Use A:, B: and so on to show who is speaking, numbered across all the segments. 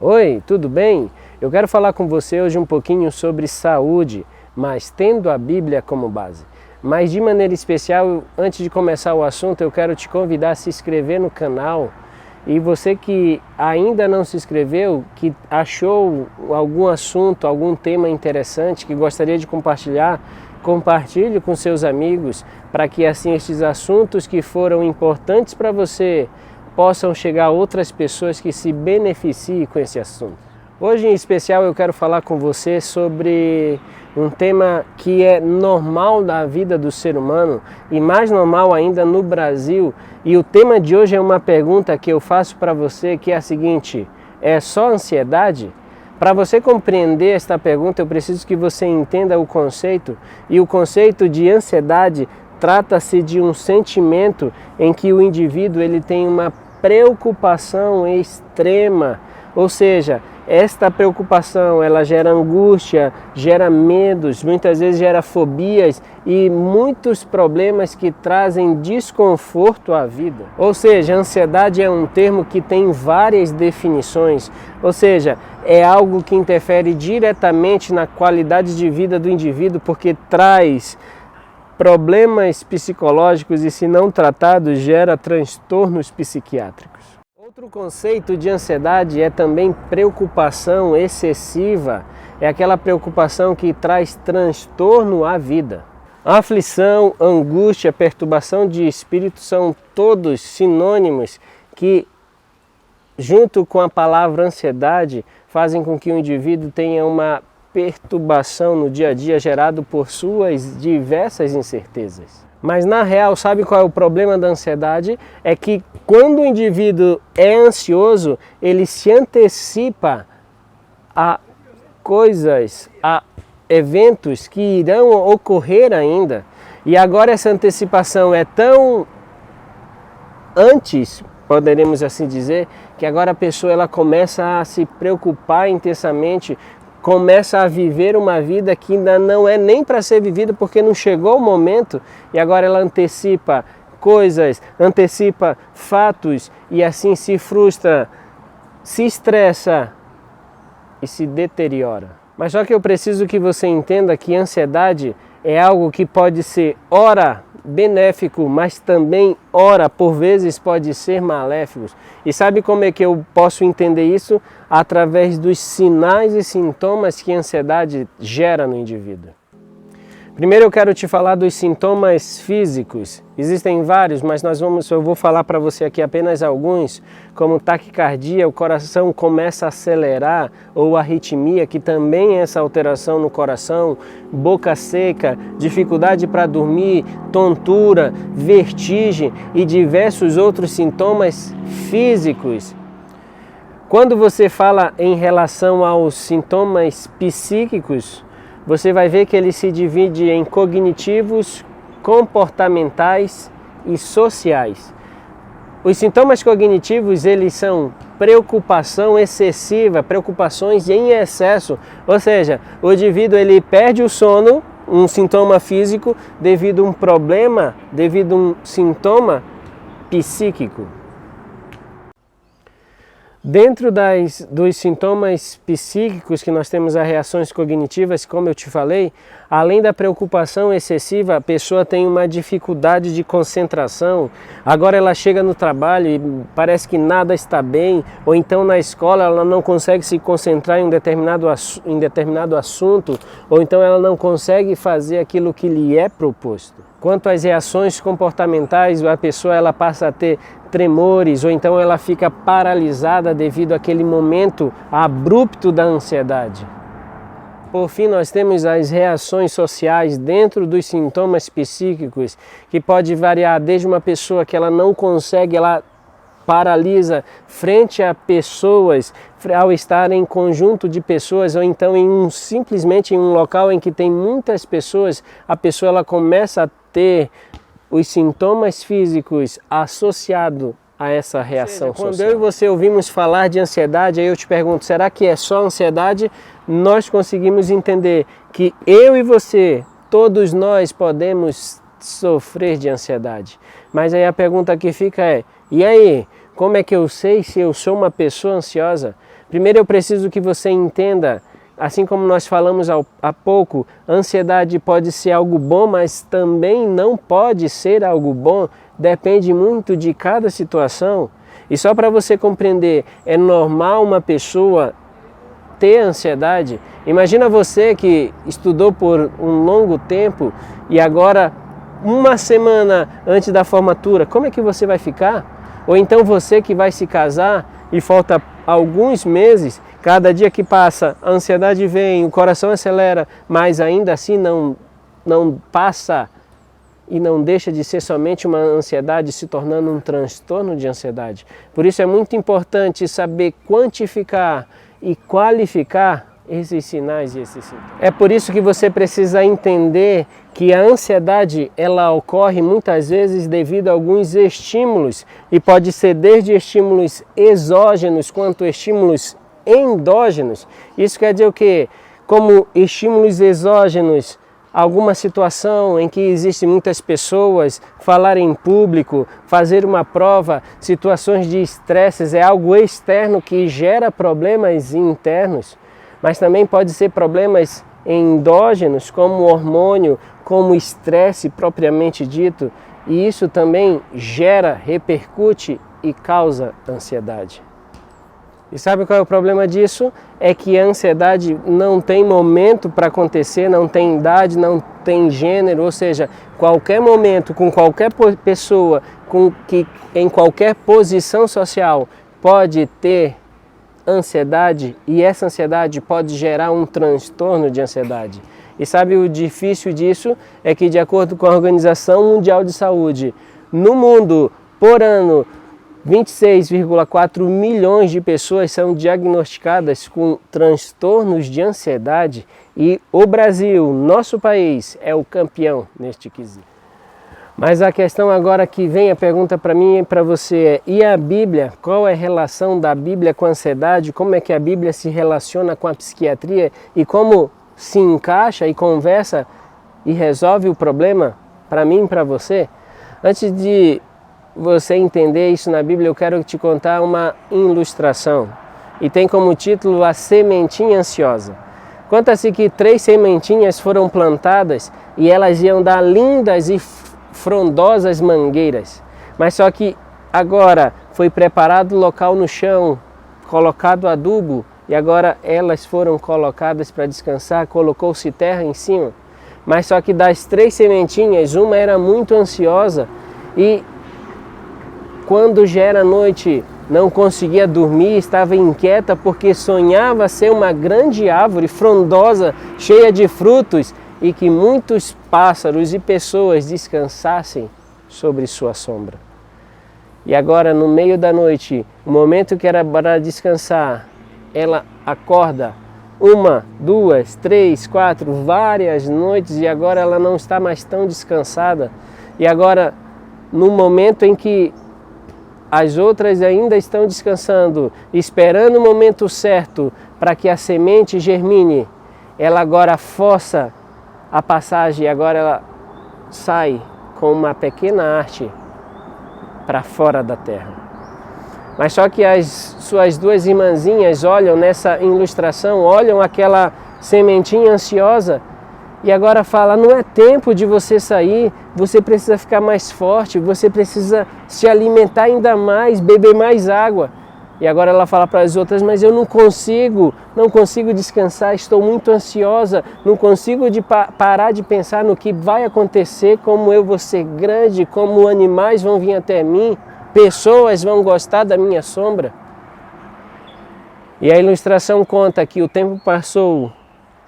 A: Oi, tudo bem? Eu quero falar com você hoje um pouquinho sobre saúde, mas tendo a Bíblia como base. Mas de maneira especial, antes de começar o assunto, eu quero te convidar a se inscrever no canal. E você que ainda não se inscreveu, que achou algum assunto, algum tema interessante, que gostaria de compartilhar, compartilhe com seus amigos, para que assim estes assuntos que foram importantes para você possam chegar a outras pessoas que se beneficiem com esse assunto. Hoje em especial eu quero falar com você sobre um tema que é normal da vida do ser humano e mais normal ainda no Brasil. E o tema de hoje é uma pergunta que eu faço para você, que é a seguinte: é só ansiedade? Para você compreender esta pergunta, eu preciso que você entenda o conceito. E o conceito de ansiedade trata-se de um sentimento em que o indivíduo ele tem uma preocupação extrema, ou seja, esta preocupação ela gera angústia, gera medos, muitas vezes gera fobias e muitos problemas que trazem desconforto à vida. Ou seja, ansiedade é um termo que tem várias definições, ou seja, é algo que interfere diretamente na qualidade de vida do indivíduo porque traz problemas psicológicos e, se não tratados, gera transtornos psiquiátricos. Outro conceito de ansiedade é também preocupação excessiva. É aquela preocupação que traz transtorno à vida. Aflição, angústia, perturbação de espírito são todos sinônimos que, junto com a palavra ansiedade, fazem com que o indivíduo tenha uma perturbação no dia a dia gerado por suas diversas incertezas. Mas na real, sabe qual é o problema da ansiedade? É que quando o indivíduo é ansioso, ele se antecipa a coisas, a eventos que irão ocorrer ainda. E agora essa antecipação é tão antes, poderemos assim dizer, que agora a pessoa ela começa a se preocupar intensamente, começa a viver uma vida que ainda não é nem para ser vivida porque não chegou o momento, e agora ela antecipa coisas, antecipa fatos e assim se frustra, se estressa e se deteriora. Mas só que eu preciso que você entenda que ansiedade é algo que pode ser ora benéfico, mas também ora por vezes pode ser maléfico. E sabe como é que eu posso entender isso? Através dos sinais e sintomas que a ansiedade gera no indivíduo. Primeiro eu quero te falar dos sintomas físicos. Existem vários, mas eu vou falar para você aqui apenas alguns, como taquicardia, o coração começa a acelerar, ou arritmia, que também é essa alteração no coração, boca seca, dificuldade para dormir, tontura, vertigem e diversos outros sintomas físicos. Quando você fala em relação aos sintomas psíquicos, você vai ver que ele se divide em cognitivos, comportamentais e sociais. Os sintomas cognitivos, eles são preocupação excessiva, preocupações em excesso, ou seja, o indivíduo ele perde o sono, um sintoma físico, devido a um problema, devido a um sintoma psíquico. Dentro dos sintomas psíquicos que nós temos as reações cognitivas, como eu te falei, além da preocupação excessiva, a pessoa tem uma dificuldade de concentração. Agora ela chega no trabalho e parece que nada está bem, ou então na escola ela não consegue se concentrar em um determinado assunto, ou então ela não consegue fazer aquilo que lhe é proposto. Quanto às reações comportamentais, a pessoa ela passa a ter tremores, ou então ela fica paralisada devido àquele momento abrupto da ansiedade. Por fim, nós temos as reações sociais dentro dos sintomas psíquicos, que pode variar desde uma pessoa que ela não consegue, ela paralisa frente a pessoas, ao estar em conjunto de pessoas, ou então simplesmente em um local em que tem muitas pessoas, a pessoa ela começa a ter os sintomas físicos associados a essa reação social. Quando eu e você ouvimos falar de ansiedade, aí eu te pergunto, será que é só ansiedade? Nós conseguimos entender que eu e você, todos nós podemos sofrer de ansiedade. Mas aí a pergunta que fica é, e aí? Como é que eu sei se eu sou uma pessoa ansiosa? Primeiro eu preciso que você entenda, assim como nós falamos há pouco, a ansiedade pode ser algo bom, mas também não pode ser algo bom, depende muito de cada situação. E só para você compreender, é normal uma pessoa ter ansiedade. Imagina você que estudou por um longo tempo e agora, uma semana antes da formatura, como é que você vai ficar? Ou então você que vai se casar e falta alguns meses, cada dia que passa a ansiedade vem, o coração acelera, mas ainda assim não passa e não deixa de ser somente uma ansiedade, se tornando um transtorno de ansiedade. Por isso é muito importante saber quantificar e qualificar esses sinais e esses sintomas. É por isso que você precisa entender que a ansiedade ela ocorre muitas vezes devido a alguns estímulos e pode ser desde estímulos exógenos quanto estímulos endógenos. Isso quer dizer o quê? Como estímulos exógenos, alguma situação em que existem muitas pessoas, falar em público, fazer uma prova, situações de estresses, é algo externo que gera problemas internos, mas também pode ser problemas endógenos, como hormônio, como estresse propriamente dito, e isso também gera, repercute e causa ansiedade. E sabe qual é o problema disso? É que a ansiedade não tem momento para acontecer, não tem idade, não tem gênero, ou seja, qualquer momento, com qualquer pessoa, em qualquer posição social, pode ter ansiedade e essa ansiedade pode gerar um transtorno de ansiedade. E sabe o difícil disso? É que de acordo com a Organização Mundial de Saúde, no mundo, por ano, 26,4 milhões de pessoas são diagnosticadas com transtornos de ansiedade e o Brasil, nosso país, é o campeão neste quesito. Mas a questão agora que vem, a pergunta para mim e para você é: e a Bíblia? Qual é a relação da Bíblia com a ansiedade? Como é que a Bíblia se relaciona com a psiquiatria e como se encaixa e conversa e resolve o problema para mim e para você? Antes de você entender isso na Bíblia, eu quero te contar uma ilustração. E tem como título A Sementinha Ansiosa. Conta-se que 3 sementinhas foram plantadas e elas iam dar lindas e frondosas mangueiras. Mas só que agora foi preparado o local no chão, colocado adubo e agora elas foram colocadas para descansar, colocou-se terra em cima. Mas só que das 3 sementinhas, uma era muito ansiosa e quando já era noite, não conseguia dormir, estava inquieta porque sonhava ser uma grande árvore frondosa, cheia de frutos e que muitos pássaros e pessoas descansassem sobre sua sombra. E agora, no meio da noite, o momento que era para descansar, ela acorda 1, 2, 3, 4, várias noites e agora ela não está mais tão descansada. E agora, no momento em que as outras ainda estão descansando, esperando o momento certo para que a semente germine, ela agora força a passagem e agora ela sai com uma pequena haste para fora da terra. Mas só que as suas 2 irmãzinhas olham nessa ilustração, olham aquela sementinha ansiosa e agora fala: não é tempo de você sair, você precisa ficar mais forte, você precisa se alimentar ainda mais, beber mais água. E agora ela fala para as outras: mas eu não consigo descansar, estou muito ansiosa, não consigo parar de pensar no que vai acontecer, como eu vou ser grande, como animais vão vir até mim, pessoas vão gostar da minha sombra. E a ilustração conta que o tempo passou,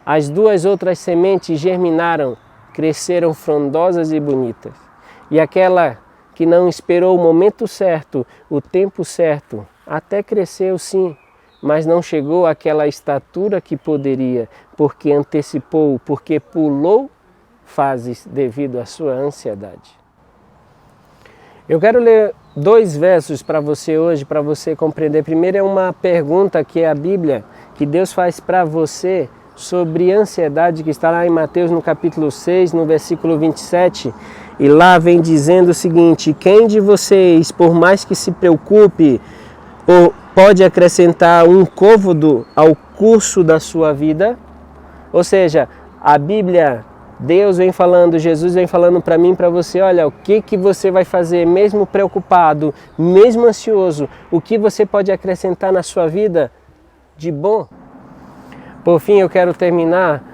A: as 2 outras sementes germinaram, cresceram frondosas e bonitas. E aquela que não esperou o momento certo, o tempo certo, até cresceu sim, mas não chegou àquela estatura que poderia, porque antecipou, porque pulou fases devido à sua ansiedade. Eu quero ler 2 versos para você hoje, para você compreender. Primeiro é uma pergunta que é a Bíblia, que Deus faz para você sobre ansiedade, que está lá em Mateus no capítulo 6, no versículo 27. E lá vem dizendo o seguinte: quem de vocês, por mais que se preocupe, pode acrescentar um côvado ao curso da sua vida? Ou seja, a Bíblia, Deus vem falando, Jesus vem falando para mim e para você: olha, o que você vai fazer mesmo preocupado, mesmo ansioso, o que você pode acrescentar na sua vida de bom? Por fim, eu quero terminar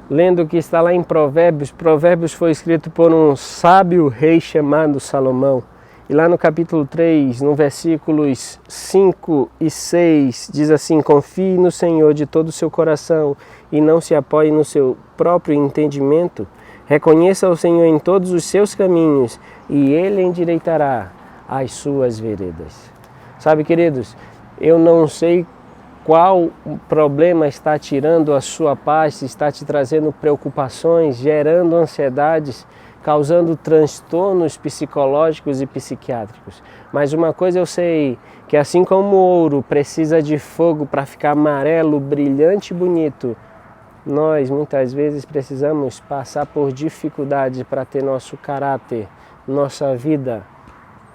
A: lendo o que está lá em Provérbios. Provérbios foi escrito por um sábio rei chamado Salomão. E lá no capítulo 3, no versículos 5 e 6, diz assim: confie no Senhor de todo o seu coração e não se apoie no seu próprio entendimento. Reconheça o Senhor em todos os seus caminhos e Ele endireitará as suas veredas. Sabe, queridos, eu não sei qual problema está tirando a sua paz, se está te trazendo preocupações, gerando ansiedades, causando transtornos psicológicos e psiquiátricos. Mas uma coisa eu sei, que assim como o ouro precisa de fogo para ficar amarelo, brilhante e bonito, nós muitas vezes precisamos passar por dificuldades para ter nosso caráter, nossa vida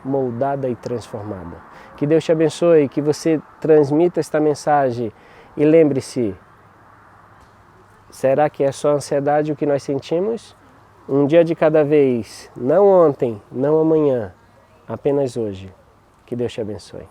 A: moldada e transformada. Que Deus te abençoe, que você transmita esta mensagem e lembre-se, será que é só ansiedade o que nós sentimos? Um dia de cada vez, não ontem, não amanhã, apenas hoje. Que Deus te abençoe.